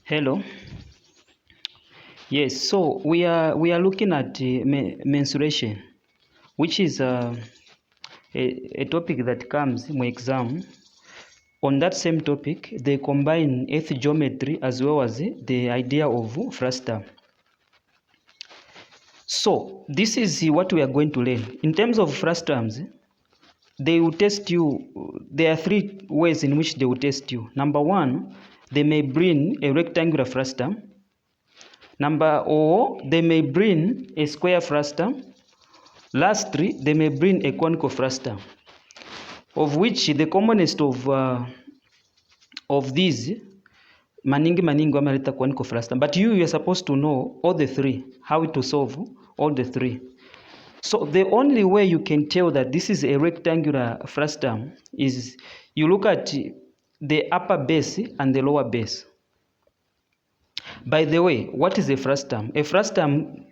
Hello. Yes, so we are looking at mensuration, which is a topic that comes in my exam. On that same topic, they combine earth geometry as well as the idea of frustum. So this is what we are going to learn. In terms of frustums, they will test you. There are three ways in which they will test you. Number one, they may bring a rectangular frustum. Or they may bring a square frustum. Lastly, they may bring a conical frustum, of which the commonest of these, maningi wameleta conical frustum. But you are supposed to know all the three, how to solve all the three. So the only way you can tell that this is a rectangular frustum is you look at the upper base and the lower base. By the way, what is a frustum? A frustum,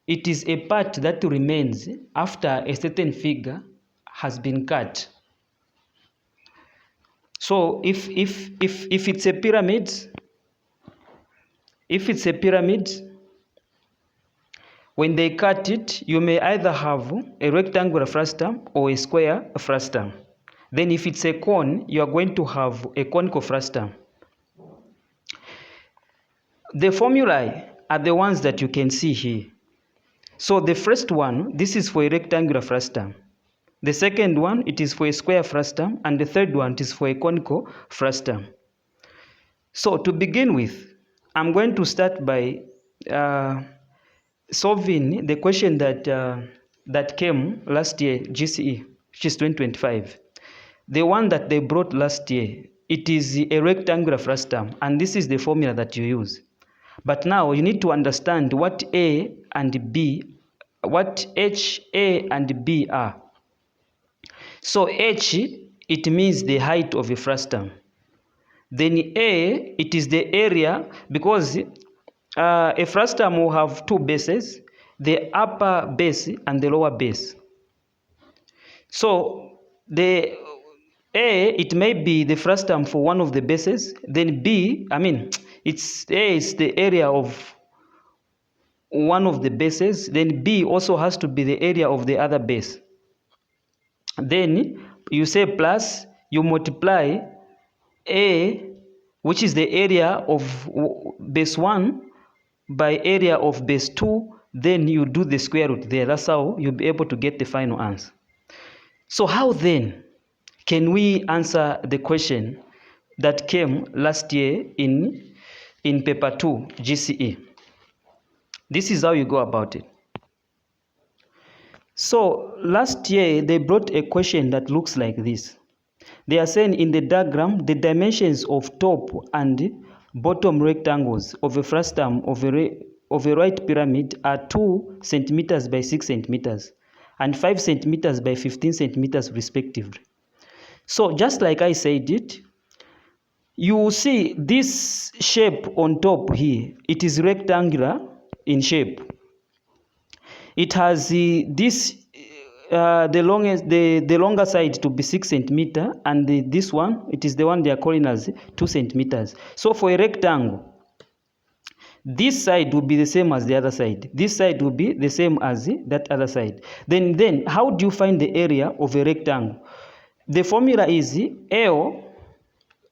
it is a part that remains after a certain figure has been cut. So if it's a pyramid, when they cut it, you may either have a rectangular frustum or a square frustum. Then if it's a cone, you are going to have a conical frustum. The formulae are the ones that you can see here. So the first one, this is for a rectangular frustum. The second one, it is for a square frustum, and the third one, it is for a conical frustum. So to begin with, I'm going to start by solving the question that came last year, GCE, which is 2025. The one that they brought last year, it is a rectangular frustum, and this is the formula that you use. But now you need to understand what A and B, what H, A, and B are. So H, it means the height of a frustum. Then A, it is the area, because a frustum will have two bases, the upper base and the lower base. So the A, it may be the frustum for one of the bases. Then B, it's A is the area of one of the bases. Then B also has to be the area of the other base. Then you say plus, you multiply A, which is the area of base 1, by area of base 2. Then you do the square root there. That's how you'll be able to get the final answer. So how then can we answer the question that came last year in paper 2 GCE? This is how you go about it. So last year they brought a question that looks like this. They are saying in the diagram, the dimensions of top and bottom rectangles of a frustum of a right pyramid are 2 centimeters by 6 centimeters and 5 centimeters by 15 centimeters respectively. So just like I said it, you will see this shape on top here. It is rectangular in shape. It has the longer side to be 6 centimeters, and this one, it is the one they are calling as 2 centimeters. So for a rectangle, this side will be the same as the other side. This side will be the same as that other side. Then how do you find the area of a rectangle? The formula is L,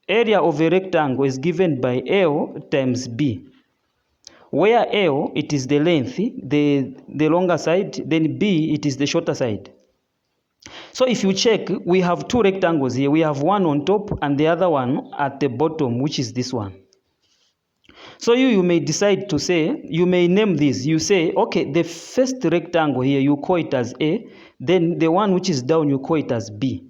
area of a rectangle is given by L times B, where L, it is the length, the longer side, then B, it is the shorter side. So if you check, we have two rectangles here. We have one on top and the other one at the bottom, which is this one. So you may decide to say, you may name this. You say, okay, the first rectangle here, you call it as A. Then the one which is down, you call it as B.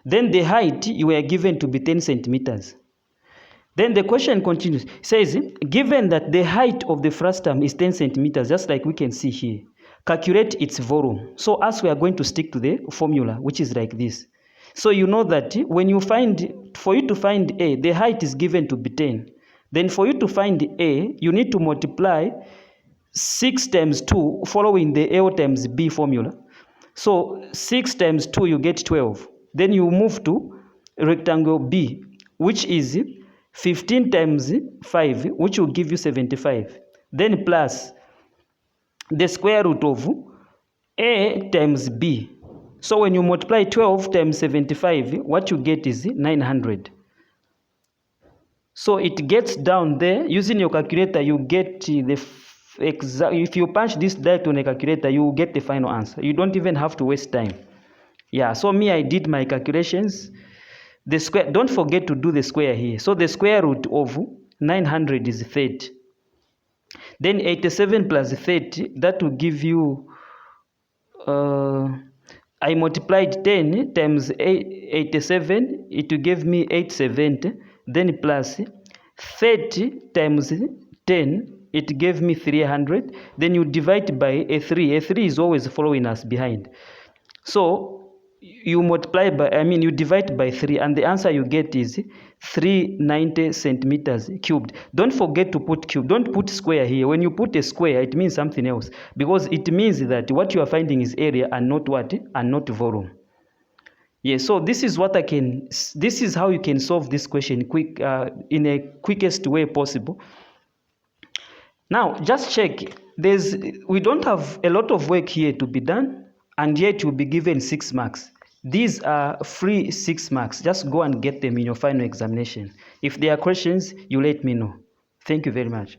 Then the height, you are given to be 10 centimeters. Then the question continues. It says, given that the height of the frustum is 10 centimeters, just like we can see here, calculate its volume. So as we are going to stick to the formula, which is like this. So you know that when you for you to find A, the height is given to be 10. Then for you to find A, you need to multiply 6 times 2 following the L times B formula. So 6 times 2, you get 12. Then you move to rectangle B, which is 15 times 5, which will give you 75. Then plus the square root of A times B. So when you multiply 12 times 75, what you get is 900. So it gets down there. Using your calculator, you get the exact. If you punch this direct on a calculator, you will get the final answer. You don't even have to waste time. Yeah, so me, I did my calculations. The square, don't forget to do the square here. So the square root of 900 is 30. Then 87 plus 30, that will give you, I multiplied 10 times 87, it will give me 870. Then plus 30 times 10, it gave me 300. Then you divide by a 3. A 3 is always following us behind. So you multiply by, you divide by 3, and the answer you get is 390 centimeters cubed. Don't forget to put cube. Don't put square here. When you put a square, it means something else, because it means that what you are finding is area and not what? And not volume. Yeah, so this is what this is how you can solve this question quick, in a quickest way possible. Now, just check. We don't have a lot of work here to be done, and yet you'll be given 6 marks. These are free 6 marks. Just go and get them in your final examination. If there are questions, you let me know. Thank you very much.